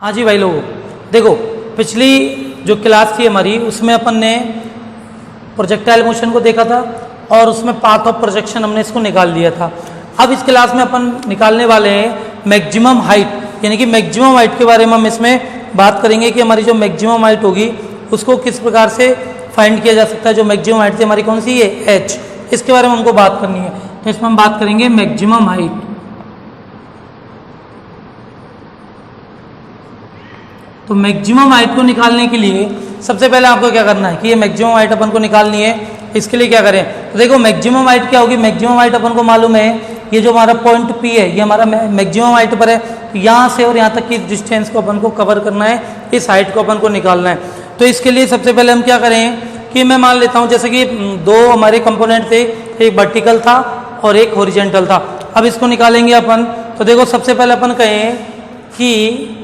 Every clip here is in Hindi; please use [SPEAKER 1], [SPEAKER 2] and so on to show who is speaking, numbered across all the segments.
[SPEAKER 1] हाँ जी भाई लोगों, देखो पिछली जो क्लास थी हमारी उसमें अपन ने प्रोजेक्टाइल मोशन को देखा था और उसमें पाथ ऑफ प्रोजेक्शन हमने इसको निकाल लिया था। अब इस क्लास में अपन निकालने वाले हैं मैक्सिमम हाइट, यानी कि मैक्सिमम हाइट के बारे में हम इसमें बात करेंगे कि हमारी जो मैक्सिमम हाइट होगी उसको किस प्रकार से फाइंड किया जा सकता है। जो मैक्सिमम हाइट थी हमारी कौन सी है, एच, इसके बारे में हमको बात करनी है। तो इसमें हम बात करेंगे मैक्सिमम हाइट। तो मैक्सिमम हाइट को निकालने के लिए सबसे पहले आपको क्या करना है कि ये मैक्सिमम हाइट अपन को निकालनी है। इसके लिए क्या करें, तो देखो मैक्सिमम हाइट क्या होगी। मैक्सिमम हाइट अपन को मालूम है, ये जो हमारा पॉइंट P है ये हमारा मैक्सिमम हाइट पर है। तो यहाँ से और यहाँ तक की डिस्टेंस को अपन को कवर करना है, इस हाइट को अपन को निकालना है। तो इसके लिए सबसे पहले हम क्या करें कि मैं मान लेता हूँ जैसे कि दो हमारे कंपोनेंट थे, एक वर्टिकल था और एक हॉरिजॉन्टल था। अब इसको निकालेंगे अपन। तो देखो सबसे पहले अपन कहें कि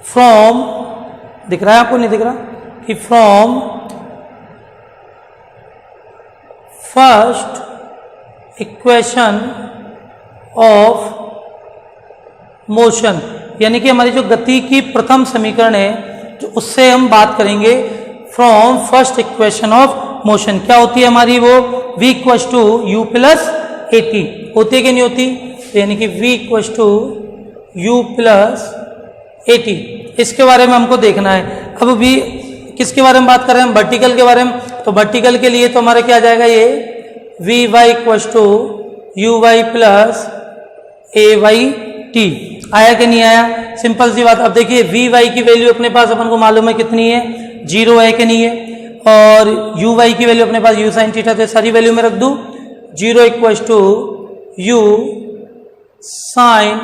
[SPEAKER 1] फ्रॉम, दिख रहा है आपको, नहीं दिख रहा, कि from first equation of motion, यानी कि हमारी जो गति की प्रथम समीकरण है तो उससे हम बात करेंगे from first equation of motion. क्या होती है हमारी वो, v equals to U plus A T होती है कि नहीं होती, तो यानी कि v equals to U plus A T, इसके बारे में हमको देखना है। अब भी किसके बारे में बात कर रहे हैं हम, वर्टिकल के बारे में। तो वर्टिकल के लिए तो हमारा क्या आ जाएगा, ये V Y equals to U Y plus A Y T. आया कि नहीं आया, सिंपल सी बात। अब देखिए वी वाई की वैल्यू अपने पास अपन को मालूम है कितनी है, 0 है कि नहीं है, और यू वाई की वैल्यू अपने पास यू साइन थीटा, तो सारी वैल्यू में रख दूं। 0 equals to U sine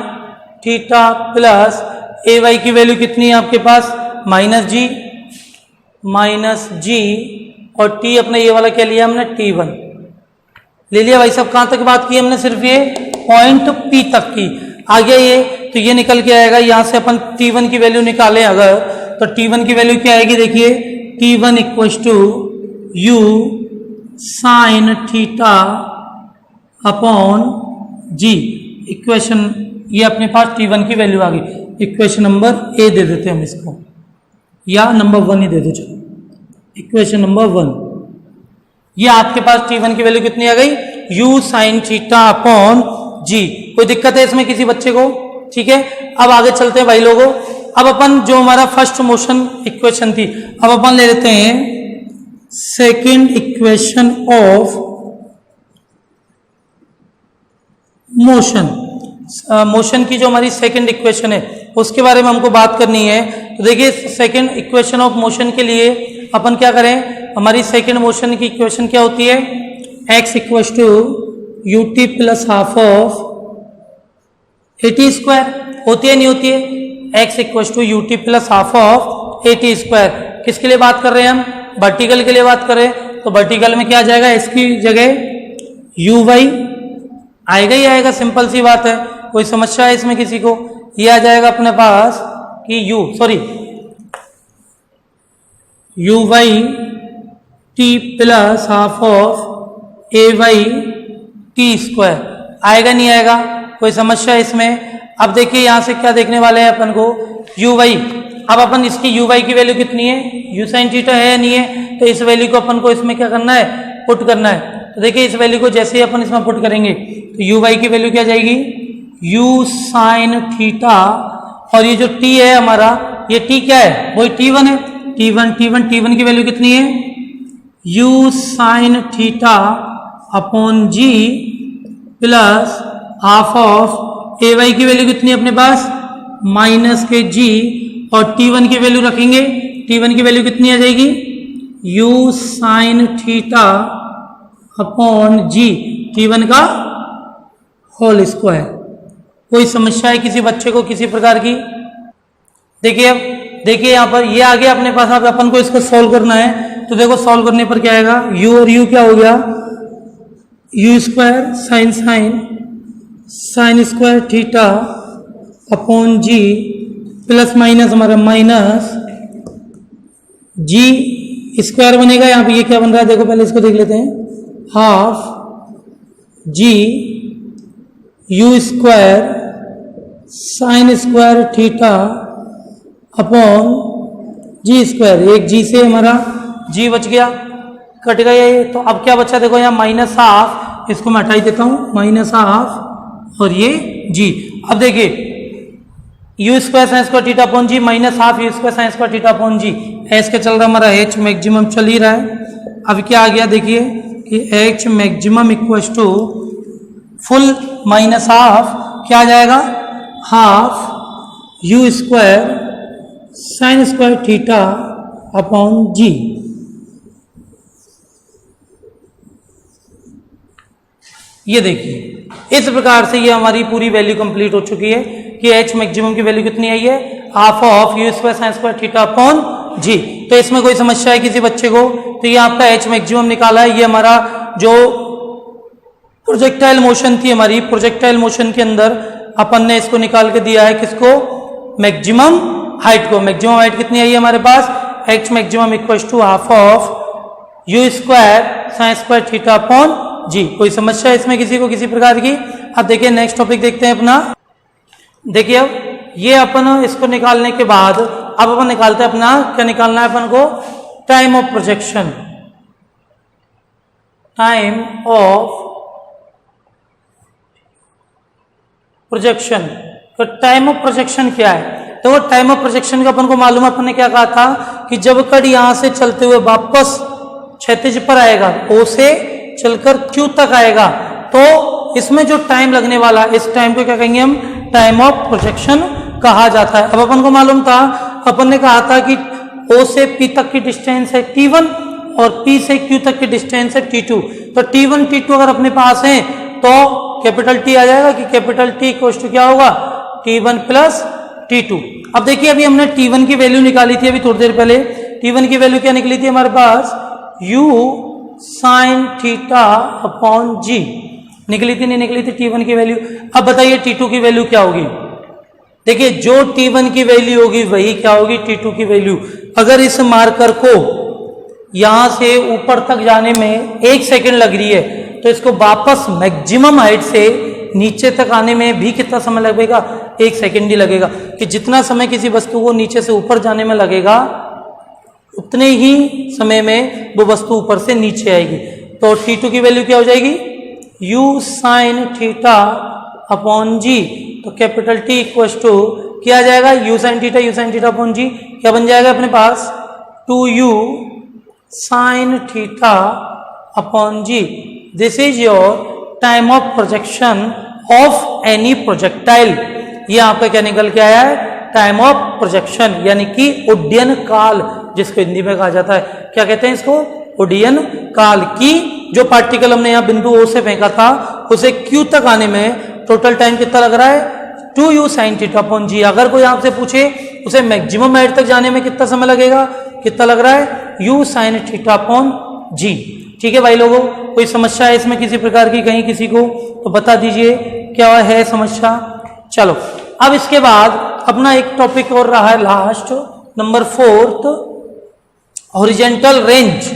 [SPEAKER 1] theta plus A Y की वैल्यू कितनी है आपके पास, माइनस जी, और टी अपने ये वाला क्या लिया हमने, T1 ले लिया। भाई साहब कहाँ तक बात की हमने, सिर्फ ये पॉइंट P तक की। आगे ये तो ये निकल के आएगा, यहाँ से अपन T1 की वैल्यू निकालें अगर, तो T1 की वैल्यू क्या आएगी, देखिए T1 equals to U sine theta upon G. Equation ये अपने पास T1 की वैल्यू आ गई। इक्वेशन नंबर ए दे देते हैं हम इसको, या नंबर 1 ही दे दो, चलो इक्वेशन नंबर 1। ये आपके पास T1 की वैल्यू कितनी आ गई, u sine theta upon g. कोई दिक्कत है इसमें किसी बच्चे को, ठीक है। अब आगे चलते हैं भाई लोगों। अब अपन जो हमारा फर्स्ट मोशन इक्वेशन थी, अब अपन ले लेते हैं second equation of motion. Motion की जो हमारी सेकंड इक्वेशन है उसके बारे में हमको बात करनी है। तो देखिए सेकंड इक्वेशन ऑफ मोशन के लिए अपन क्या करें, हमारी सेकंड मोशन की इक्वेशन क्या होती है, x equals to U T plus half of A T square, होती है नहीं होती है, x equals to U T plus half of A T square. किसके लिए बात कर रहे हैं हम, वर्टिकल के लिए बात कर रहे हैं। तो वर्टिकल में क्या आ जाएगा, इसकी जगह यू वाई आएगा ही आएगा, सिंपल सी बात है। कोई समस्या है इसमें किसी को, ये आ जाएगा अपने पास कि U Y T plus half of A Y T square, आएगा नहीं आएगा, कोई समस्या है इसमें। अब देखिए यहां से क्या देखने वाले हैं अपन को, यू वाई। अब अपन इसकी यू वाई की वैल्यू कितनी है, यू साइन थीटा है या नहीं है, तो इस वैल्यू को अपन को इसमें क्या करना है, पुट करना है। तो देखिए इस वैल्यू को जैसे ही अपन इसमें पुट करेंगे तो यू वाई की वैल्यू क्या जाएगी, यू साइन थीटा, और ये जो टी है हमारा, ये टी क्या है, वही T1 है, T1 की वैल्यू कितनी है, U sine theta upon G plus half of A Y की वैल्यू कितनी है अपने पास, माइनस के जी, और T1 की वैल्यू रखेंगे, T1 की वैल्यू कितनी आ जाएगी, U sine theta upon G, T1 का होल स्क्वायर। कोई समस्या है किसी बच्चे को किसी प्रकार की, देखिए अब देखिए यहाँ पर ये आ गया अपने पास। अब अपन को इसको सॉल्व करना है। तो देखो सॉल्व करने पर क्या आएगा, u और u क्या हो गया, U square sine square theta upon G plus minus हमारा माइनस जी स्क्वायर बनेगा। यहाँ पे ये क्या बन रहा है, देखो पहले इसको देख लेते हैं, half G you square sine square theta upon G square, एक जी से हमारा जी बच गया, कट गया ये। तो अब क्या बचा देखो यहाँ माइनस हाफ, इसको मैं हटा ही देता हूँ, माइनस हाफ और ये जी। अब देखिए U square sine square theta upon G minus half you square sine square theta upon G, H का चल रहा हमारा एच मैक्सिमम चल ही रहा है। अब क्या आ गया देखिए कि H maximum equals to full minus half क्या आ जाएगा, half you square sine square theta upon g. ये देखिए इस प्रकार से ये हमारी पूरी वैल्यू कंप्लीट हो चुकी है कि एच मैक्सिमम की वैल्यू कितनी आई है, half of u square sine square theta upon जी। तो इसमें कोई समस्या है किसी बच्चे को, तो ये आपका एच मैक्सिमम निकाला है। ये हमारा जो प्रोजेक्टाइल मोशन थी, हमारी प्रोजेक्टाइल मोशन के अंदर अपन ने इसको निकाल के दिया है, किसको, मैक्सिमम हाइट को। मैक्सिमम हाइट कितनी आई है हमारे पास, H maximum equal to half of u square sine square theta upon g. कोई समस्या है इसमें किसी को किसी प्रकार की। अब देखिए नेक्स्ट टॉपिक देखते हैं अपना। देखिए अब ये अपन इसको निकालने के बाद अब अपन निकालते हैं अपना, क्या निकालना है अपन को, time of projection. Time of projection, तो टाइम ऑफ प्रोजेक्शन क्या है, तो वो टाइम ऑफ प्रोजेक्शन का अपन को मालूम है। अपन ने क्या कहा था कि जब कण यहां से चलते हुए वापस क्षैतिज पर आएगा, ओ से चलकर क्यू तक आएगा, तो इसमें जो टाइम लगने वाला, इस टाइम को क्या कहेंगे हम, टाइम ऑफ प्रोजेक्शन कहा जाता है। अब अपन को मालूम था, अपन ने कहा था कि ओ से पी तक की डिस्टेंस है t1 और पी से क्यू तक की डिस्टेंस है t2। तो t1 t2 अगर अपने पास है तो कैपिटल टी आ जाएगा कि कैपिटल टी इक्वल्स टू क्या होगा, t1 प्लस t2। अब देखिए अभी हमने t1 की वैल्यू निकाली थी अभी थोड़ी देर पहले। t1 की वैल्यू क्या निकली थी हमारे पास, u साइन थीटा अपॉन जी निकली थी, नहीं निकली थी t1 की वैल्यू। अब बताइए t2 की वैल्यू क्या होगी। देखिए जो t1 की वैल्यू होगी वही क्या होगी t2 की वैल्यू। अगर इस मार्कर को यहां से ऊपर तक जाने में 1 सेकंड लग रही है, तो इसको वापस मैक्सिमम हाइट से नीचे तक आने में भी कितना समय लगेगा, 1 सेकंड ही लगेगा। कि जितना समय किसी वस्तु को नीचे से ऊपर जाने में लगेगा, उतने ही समय में वो वस्तु ऊपर से नीचे आएगी। तो t2 की वैल्यू क्या हो जाएगी, u साइन थीटा अपॉन जी। तो कैपिटल T इक्वल्स टू क्या आ जाएगा, u sine theta upon G क्या बन जाएगा अपने पास, 2u sine theta upon G. This is your time of projection of any projectile. ये आपका क्या निकल के आया है, टाइम ऑफ प्रोजेक्शन, यानी कि उड्डयन काल, जिसको हिंदी में कहा जाता है, क्या कहते हैं इसको, उड्डयन काल। की जो पार्टिकल हमने यहाँ बिंदु O से फेंका था, उसे Q तक आने में टोटल टाइम कितना लग रहा है, 2u साइन थीटा अपॉन जी। अगर कोई आपसे पूछे उसे मैक्सिमम हाइट तक जाने में कितना समय लगेगा, कितना लग रहा है, u साइन थीटा अपॉन जी। ठीक है भाई लोगों, कोई समस्या है इसमें किसी प्रकार की कहीं किसी को, तो बता दीजिए क्या है समस्या। चलो अब इसके बाद अपना एक टॉपिक और रहा है लास्ट, नंबर 4, हॉरिजॉन्टल रेंज।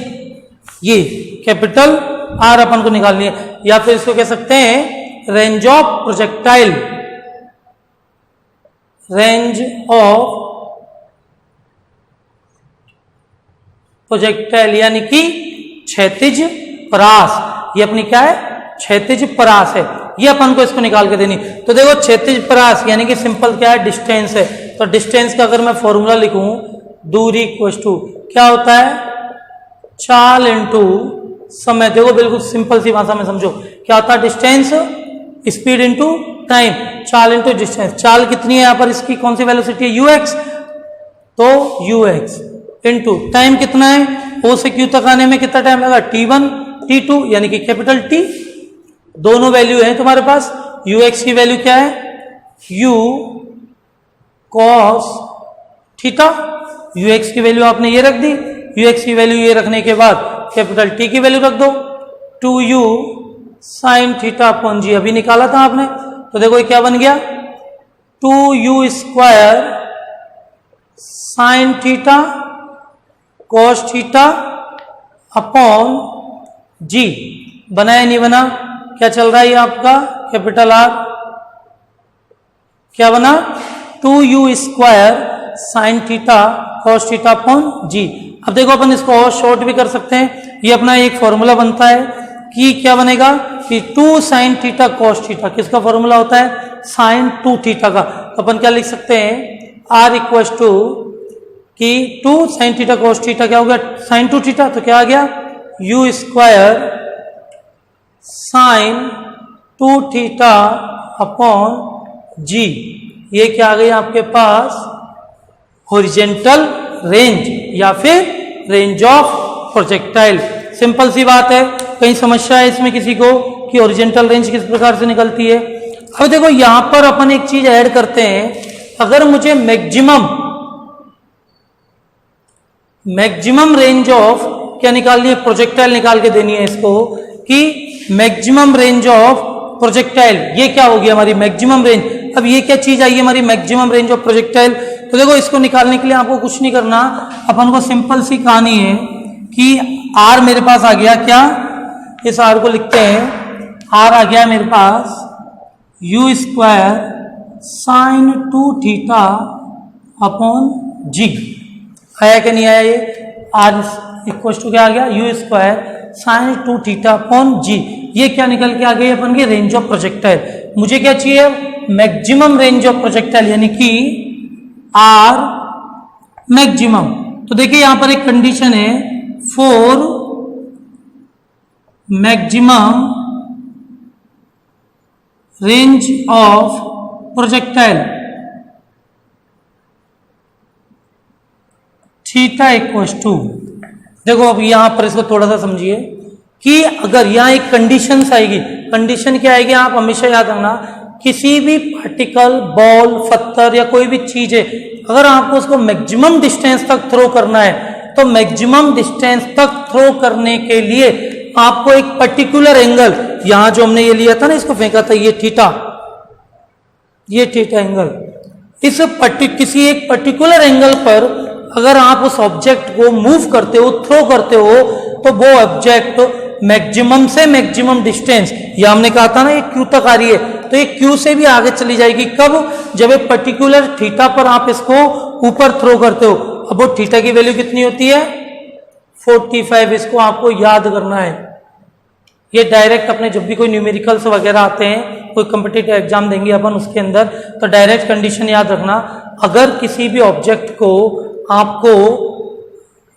[SPEAKER 1] ये कैपिटल आर अपन को निकालनी है, या फिर इसको कह सकते हैं range of projectile. Range of projectile यानी कि क्षैतिज परास। ये अपनी क्या है, क्षैतिज परास है, ये अपन को इसको निकाल के देनी। तो देखो क्षैतिज परास यानी कि सिंपल क्या है, डिस्टेंस है। तो डिस्टेंस का अगर मैं फॉर्मूला लिखूं, दूरी इक्वल्स टू क्या होता है, चाल इंटू समय। देखो बिल्कुल सिंपल सी भाषा में समझो, क्या होता है डिस्टेंस, स्पीड इंटू टाइम, चाल इंटू डिस्टेंस। चाल कितनी है यहाँ पर, इसकी कौन सी वेलोसिटी है, ux, तो ux इंटू टाइम कितना है, O से Q तक आने में कितना टाइम लगा, t1 t2 यानी कि कैपिटल T। दोनों वैल्यू है तुम्हारे पास। ux की वैल्यू क्या है, u cos थीटा, ux की वैल्यू आपने ये रख दी। ux की वैल्यू ये रखने के बाद कैपिटल T की वैल्यू रख दो, 2u साइन थीटा अपॉन जी अभी निकाला था आपने। तो देखो ये क्या बन गया, 2u square sine theta cos theta upon g. बना या नहीं बना, क्या चल रहा है ये आपका कैपिटल आर। क्या बना 2u² sine theta cos theta upon g. अब देखो अपन इसको और शॉर्ट भी कर सकते हैं। ये अपना एक फॉर्मूला बनता है कि क्या बनेगा कि 2 साइन थीटा कॉस थीटा, किसका फॉर्मूला होता है साइन 2 थीटा का। तो अपन क्या लिख सकते हैं R इक्वल टू कि 2 साइन थीटा कॉस थीटा क्या हो गया साइन 2 थीटा, तो क्या आ गया u² sine 2 theta upon g. ये क्या आ गई आपके पास हॉरिजॉन्टल रेंज या फिर रेंज ऑफ प्रोजेक्टाइल। सिंपल सी बात है, कहीं समस्या है इसमें किसी को कि हॉरिजॉन्टल रेंज किस प्रकार से निकलती है। अब देखो यहां पर अपन एक चीज ऐड करते हैं, अगर मुझे मैक्सिमम रेंज ऑफ क्या निकालनी है प्रोजेक्टाइल निकाल के देनी है इसको कि मैक्सिमम रेंज ऑफ प्रोजेक्टाइल, ये क्या होगी हमारी मैक्सिमम रेंज। अब ये क्या चीज आई हमारी मैक्सिमम रेंज ऑफ प्रोजेक्टाइल। तो देखो इसको निकालने के लिए आपको कुछ नहीं करना, अपन को सिंपल सी कहानी है कि R मेरे पास आ गया, क्या इस R को लिखते हैं, R आ गया मेरे पास u² साइन 2 थीटा अपॉन जी। आया कि नहीं आया ये R इक्वल टू क्या आ गया u² sine 2 theta upon g. ये क्या निकल के आ गई अपन की रेंज ऑफ प्रोजेक्टाइल। मुझे क्या चाहिए मैक्सिमम रेंज ऑफ प्रोजेक्टाइल यानी कि R मैक्सिमम। तो देखिए यहां पर एक कंडीशन है for maximum range of projectile theta equal to. देखो अब यहां पर इसको थोड़ा सा समझिए कि अगर यहां एक कंडीशन आएगी, कंडीशन क्या आएगी आप हमेशा याद रखना, किसी भी पार्टिकल बॉल पत्थर या कोई भी चीज है अगर आपको उसको मैक्सिमम डिस्टेंस तक थ्रो करना है तो मैक्सिमम डिस्टेंस तक थ्रो करने के लिए आपको एक पर्टिकुलर एंगल, यहां जो हमने ये लिया था ना इसको फेंका था ये थीटा एंगल, इस किसी एक पर्टिकुलर एंगल पर अगर आप उस ऑब्जेक्ट को मूव करते हो थ्रो करते हो तो वो ऑब्जेक्ट मैक्सिमम से मैक्सिमम डिस्टेंस, या हमने कहा था ना ये क्यू तक आ रही है तो ये क्यू से भी आगे चली जाएगी। कब? जब एक पर्टिकुलर थीटा पर आप इसको ऊपर थ्रो करते हो। अब वो थीटा की वैल्यू कितनी होती है 45। इसको आपको याद करना है। ये डायरेक्ट अपने जब भी कोई न्यूमेरिकल्स वगैरह आते हैं, कोई कॉम्पिटिटिव एग्जाम देंगे अपन उसके अंदर, तो डायरेक्ट कंडीशन याद रखना, अगर किसी भी ऑब्जेक्ट को आपको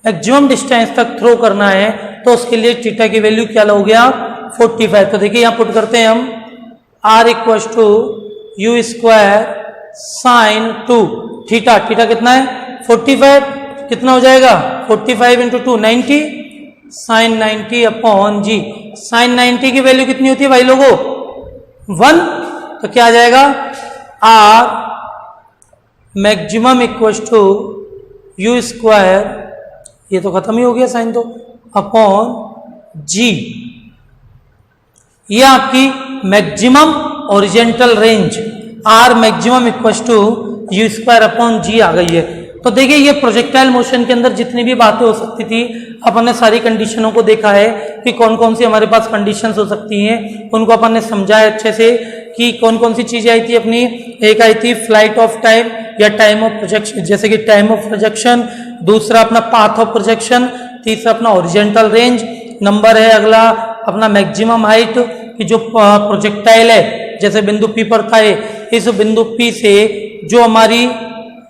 [SPEAKER 1] मैक्सिमम डिस्टेंस तक थ्रो करना है तो उसके लिए थीटा की वैल्यू क्या हो गया 45। तो देखिए यहां पुट करते हैं हम R equal to u² sine 2 theta, theta कितना है 45, कितना हो जाएगा 45 into 2 90 sine 90 upon G. Sine 90 की वैल्यू कितनी होती है भाई लोगों 1, तो क्या आ जाएगा R maximum equal to u², ये तो खत्म ही हो गया साइन तो, अपॉन जी। ये आपकी maximum horizontal range R maximum equal to u² upon g आ गई है। तो देखिए ये प्रोजेक्टाइल मोशन के अंदर जितनी भी बातें हो सकती थी अपन ने सारी कंडीशनों को देखा है कि कौन कौन सी हमारे पास कंडीशंस हो सकती हैं, उनको अपन ने समझा है अच्छे से कि कौन कौन सी चीजें आई थी अपनी। एक आई थी फ्लाइट ऑफ टाइम या टाइम ऑफ प्रोजेक्शन, जैसे कि टाइम ऑफ प्रोजेक्शन, दूसरा अपना पाथ ऑफ प्रोजेक्शन, तीसरा अपना ओरिजेंटल रेंज, नंबर है अगला अपना मैक्सिमम हाइट कि जो प्रोजेक्टाइल है जैसे बिंदु P पर था, इस बिंदु P से जो हमारी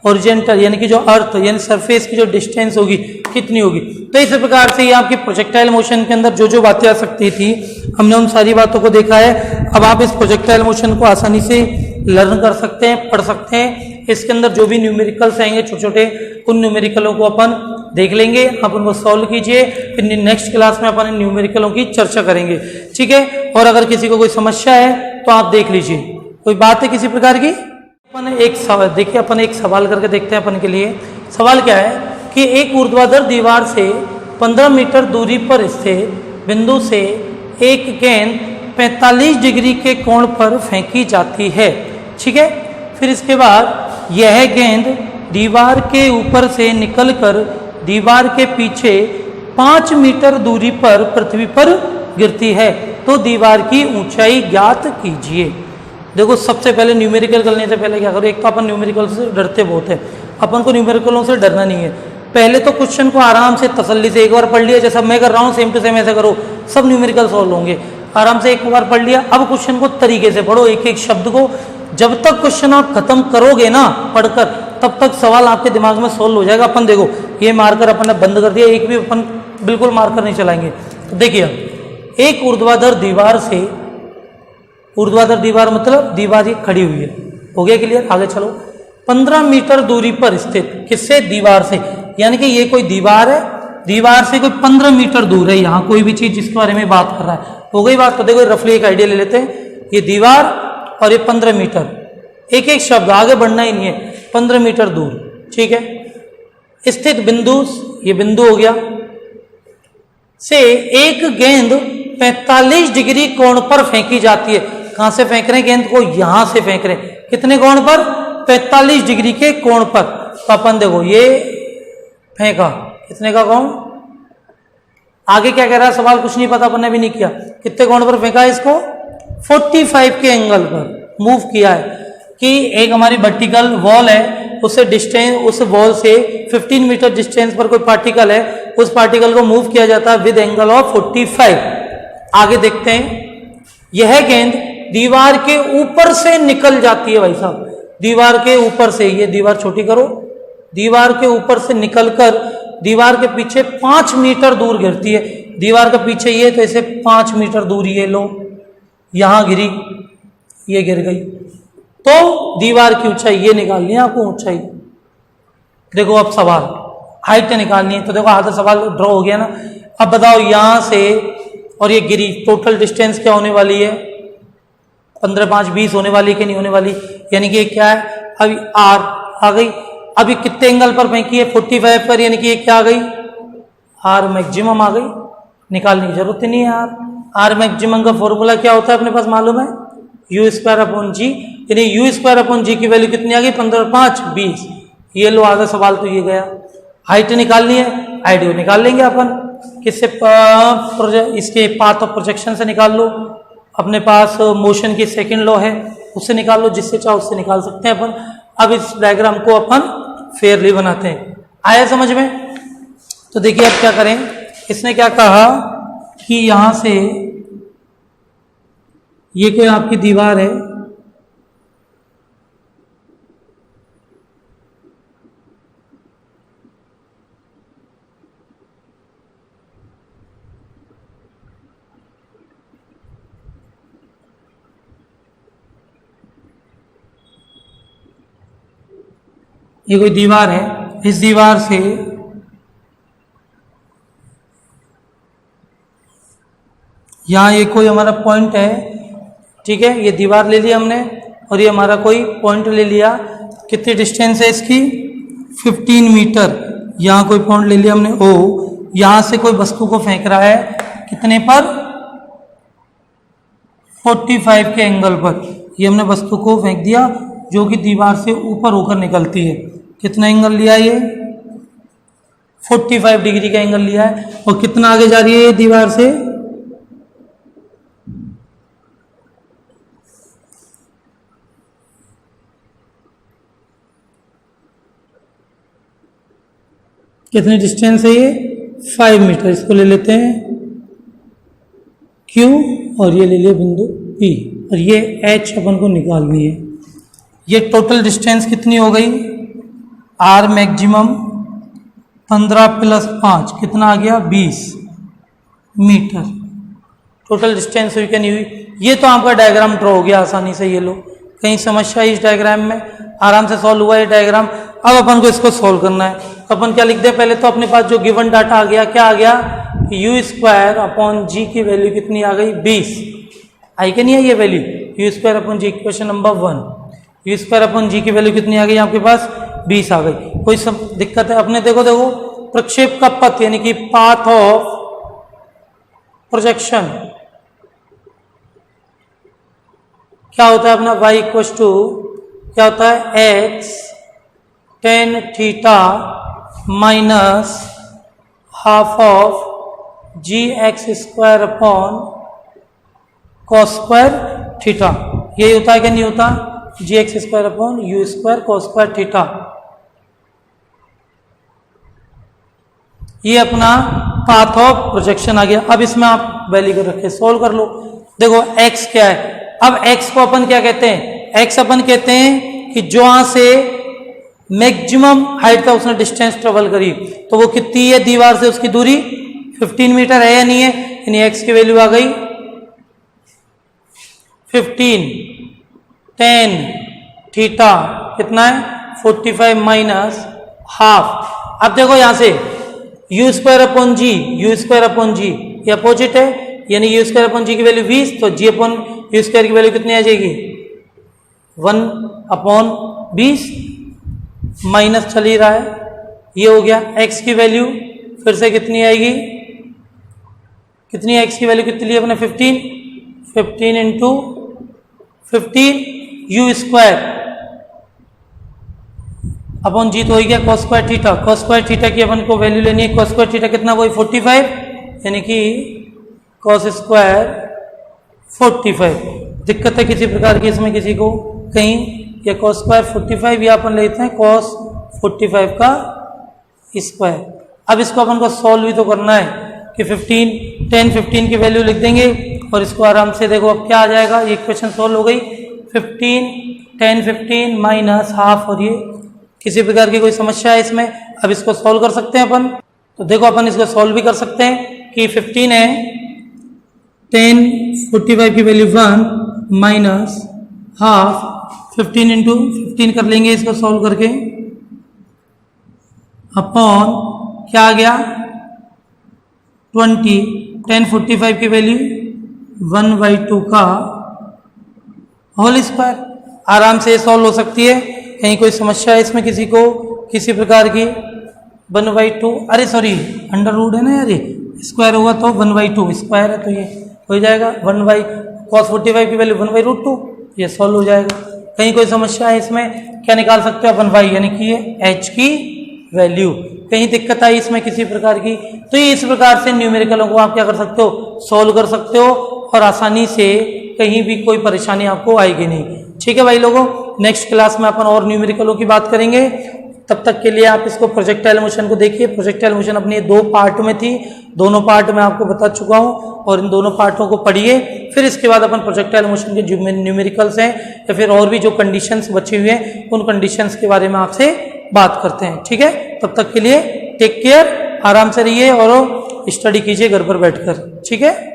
[SPEAKER 1] ओरिजेंटल यानी कि जो अर्थ यानी सरफेस की जो डिस्टेंस होगी कितनी होगी। तो इस प्रकार से ये आपकी प्रोजेक्टाइल मोशन के अंदर जो जो बातें आ सकती थी हमने उन सारी बातों को देखा है। अब आप इस प्रोजेक्टाइल मोशन को आसानी से लर्न कर सकते हैं, पढ़ सकते हैं। इसके अंदर जो भी न्यूमेरिकल्स आएंगे छोटे छोटे, उन न्यूमेरिकलों को अपन देख लेंगे, आप उनको सॉल्व कीजिए, फिर नेक्स्ट क्लास में अपन इन न्यूमेरिकलों की चर्चा करेंगे, ठीक है। और अगर किसी को कोई समस्या है तो आप देख लीजिए, कोई बात है किसी प्रकार की। अपन एक सवाल देखिए, अपन एक सवाल करके देखते हैं अपन के लिए। सवाल क्या है कि एक ऊर्ध्वाधर दीवार से 15 मीटर दूरी पर स्थित बिंदु से एक गेंद 45 डिग्री के कोण पर फेंकी जाती है, ठीक है। फिर इसके बाद यह गेंद दीवार के ऊपर से निकलकर दीवार के पीछे 5 मीटर दूरी पर पृथ्वी पर गिरती है, तो दीवार की ऊंचाई ज्ञात कीजिए। देखो सबसे पहले न्यूमेरिकल करने से पहले क्या करो, एक तो अपन न्यूमेरिकल से डरते बहुत है, अपन को न्यूमेरिकलों से डरना नहीं है। पहले तो क्वेश्चन को आराम से तसल्ली से एक बार पढ़ लिया, जैसा मैं कर रहा हूँ सेम टू सेम ऐसे करो, सब न्यूमेरिकल सॉल्व होंगे। आराम से एक बार पढ़ लिया, अब क्वेश्चन को तरीके से पढ़ो, एक एक शब्द को। जब तक क्वेश्चन आप खत्म करोगे ना पढ़कर, तब तक सवाल आपके दिमाग में सॉल्व हो जाएगा। अपन देखो ये मार्कर अपन ने बंद कर दिया, एक भी अपन बिल्कुल मार्कर नहीं चलाएंगे। तो देखिए एक ऊर्ध्वाधर दीवार से, ऊर्ध्वाधर दीवार मतलब दीवार ये खड़ी हुई है, हो गया क्लियर? आगे चलो। 15 मीटर दूरी पर स्थित, किससे? दीवार से, यानी कि ये कोई दीवार है, दीवार से कोई 15 मीटर दूर है यहाँ कोई भी चीज जिसके बारे में बात कर रहा है। हो गई बात? तो देखो रफली एक आइडिया ले लेते हैं, ये दीवार और ये 15 मीटर, एक एक शब्द, आगे बढ़ना ही नहीं है, 15 मीटर दूर, ठीक है। स्थित बिंदु, ये बिंदु हो गया, से एक गेंद 45 डिग्री कोण पर फेंकी जाती है। कहां से फेंक रहे हैं गेंद को? यहां से फेंक रहे हैं। कितने कोण पर? 45 डिग्री के कोण पर। तो अपन देखो ये फेंका, कितने का कोण? आगे क्या कह रहा है सवाल? कुछ नहीं पता, अपन ने भी नहीं किया। कितने कोण पर फेंका है इसको? 45 के एंगल पर मूव किया है। कि एक हमारी वर्टिकल वॉल है, उससे डिस्टेंस, उस वॉल से 15 मीटर डिस्टेंस पर कोई पार्टिकल है, उस पार्टिकल को मूव किया जाता है विद एंगल ऑफ 45। आगे देखते हैं, यह गेंद दीवार के ऊपर से निकल जाती है। भाई साहब दीवार के ऊपर से, ये दीवार छोटी करो, दीवार के ऊपर से निकलकर दीवार के पीछे 5 मीटर दूर गिरती है। दीवार के पीछे ये, तो इसे 5 मीटर दूर ये लो, यहां गिरी, ये गिर गई। तो दीवार की ऊंचाई ये निकालनी है आपको, ऊंचाई। देखो अब सवाल हाइट निकालनी है, तो देखो आधा सवाल ड्रॉ हो गया ना। अब बताओ यहां से और ये गिरी, टोटल डिस्टेंस क्या होने वाली है? 15 5 20 होने वाली कि नहीं होने वाली? यानी कि क्या है? अभी आर आ गई। अभी कितने एंगल पर फेंकी है? 45 पर, यानी कि ये क्या आ गई? आर मैक्सिमम आ गई। निकालने की जरूरत ही नहीं है। आर मैक्सिमम का फॉर्मूला क्या होता है अपने पास मालूम है? यू स्क्वायर अपॉन जी, यानी यू स्क्वायर अपॉन जी की वैल्यू कितनी आ गई? 15 5 20। ये लो आधा सवाल तो ये गया। हाइट निकालनी है, हाइट निकाल लेंगे अपन, किससे? इसके पाथ ऑफ प्रोजेक्शन से निकाल लो। अपने पास मोशन की सेकंड लॉ है, उससे निकाल लो, जिससे चाहो उससे निकाल सकते हैं अपन। अब इस डायग्राम को अपन फेयरली बनाते हैं। आया समझ में? तो देखिए अब क्या करें, इसने क्या कहा कि यहां से ये कोई आपकी दीवार है, ये कोई दीवार है, इस दीवार से यहाँ ये कोई हमारा पॉइंट है, ठीक है। ये दीवार ले लिया हमने और ये हमारा कोई पॉइंट ले लिया। कितनी डिस्टेंस है इसकी? 15 मीटर। यहाँ कोई पॉइंट ले लिया हमने ओ, यहाँ से कोई वस्तु को फेंक रहा है कितने पर? 45 के एंगल पर। ये हमने वस्तु को फेंक दिया जो कि दीवार से ऊपर होकर निकलती है। कितना एंगल लिया ये? 45 डिग्री का एंगल लिया है। और कितना आगे जा रही है ये दीवार से? कितनी डिस्टेंस है ये? 5 मीटर। इसको ले लेते हैं Q और ये ले लिया बिंदु P और ये H अपन को निकालनी है। ये टोटल डिस्टेंस कितनी हो गई? R मैक्सिमम 15 + 5 कितना आ गया? 20 मीटर। टोटल डिस्टेंस हुई क्या नहीं हुई? ये तो आपका डायग्राम ड्रॉ हो गया आसानी से। ये लो, कहीं समस्या इस डायग्राम में? आराम से सॉल्व हुआ ये डायग्राम। अब अपन को इसको सॉल्व करना है। अपन क्या लिख दे? पहले तो अपने पास जो गिवन डाटा आ गया, क्या आ गया? यू स्क्वायर अपॉन जी की वैल्यू कितनी आ गई? 20 आई कि नहीं है ये value? U square upon g, question number 1। U square upon g की वैल्यू कितनी आ गई आपके पास? 20 आ गई। कोई सब दिक्कत है? अपने देखो प्रक्षेप का पथ यानी कि पाथ ऑफ प्रोजेक्शन क्या होता है अपना? y इक्वल्स टू क्या होता है? x tan theta minus half of g x square upon cos square theta. यही होता है कि नहीं होता, g x square upon u square cos square theta. ये अपना पाथ ऑफ प्रोजेक्शन आ गया। अब इसमें आप वैल्यू को रखे सोल्व कर लो। देखो x क्या है, अब x को अपन क्या कहते हैं, x अपन कहते हैं कि जो वहां से मैक्सिमम हाइट था उसने डिस्टेंस ट्रेवल करी, तो वो कितनी है दीवार से उसकी दूरी 15 मीटर है या नहीं है, यानी x की वैल्यू आ गई 15, 10 थीटा कितना है 45 माइनस हाफ। अब देखो यहां से u square upon g, you square upon g ये अपोजिट है, यानी यू स्क्वायर अपॉन जी की वैल्यू 20, तो जी अपॉन यू स्क्वायर की वैल्यू कितनी आ जाएगी 1 अपॉन 20 माइनस चल ही रहा है, ये हो गया। x की वैल्यू फिर से कितनी आएगी, कितनी x की वैल्यू कितनी ली अपने 15 इंटू 15 यू स्क्वायर अपॉन जी तो हो गया cos square theta. cos square theta की अपन को वैल्यू लेनी है, cos स्क्वायर थीटा कितना वही 45, यानी कि cos स्क्वायर 45। दिक्कत है किसी प्रकार की इसमें किसी को कहीं, या cos स्क्वायर 45 या अपन लेते हैं cos 45 का स्क्वायर। अब इसको अपन को सॉल्व भी तो करना है कि 10 15 की वैल्यू लिख देंगे और इसको आराम से देखो अब क्या आ जाएगा, ये इक्वेशन सॉल्व हो गई 10 15 माइनस हाफ, और ये किसी प्रकार की कोई समस्या है इसमें। अब इसको सॉल्व कर सकते हैं अपन, तो देखो अपन इसको सॉल्व भी कर सकते हैं कि 15 है 10 45 की वैल्यू 1 माइनस हाफ 15 इंटू 15 कर लेंगे इसको सॉल्व करके, अपॉन क्या आ गया 20 10 45 की वैल्यू 1/2 का होल स्क्वायर। आराम से सॉल्व हो सकती है, कहीं कोई समस्या है इसमें किसी को किसी प्रकार की। 1/2 अरे सॉरी अंडर रूट है ना यार, ये स्क्वायर होगा तो 1/2 स्क्वायर है तो ये हो जाएगा 1/cos 45 की वैल्यू 1/√2, ये सॉल्व हो जाएगा। कहीं कोई समस्या है इसमें, क्या निकाल सकते हो अपन y, यानी कि ये h की वैल्यू। कहीं दिक्कत आई इसमें किसी प्रकार की, तो ये इस प्रकार से न्यूमेरिकलों को आप क्या कर सकते हो सॉल्व कर सकते हो, और आसानी से कहीं भी कोई परेशानी आपको आएगी नहीं। ठीक है भाई लोगों, नेक्स्ट क्लास में अपन और न्यूमेरिकलों की बात करेंगे। तब तक के लिए आप इसको प्रोजेक्टाइल मोशन को देखिए। प्रोजेक्टाइल मोशन अपनी 2 पार्ट में थी, दोनों पार्ट में आपको बता चुका हूं, और इन दोनों पार्टों को पढ़िए। फिर इसके बाद अपन प्रोजेक्टाइल मोशन के जो न्यूमेरिकल्स हैं या फिर और भी जो कंडीशंस बची हुई हैं उन कंडीशंस के बारे में आपसे बात करते हैं। ठीक है, तब तक के लिए टेक केयर, आराम से रहिए और स्टडी कीजिए घर पर बैठकर। ठीक है।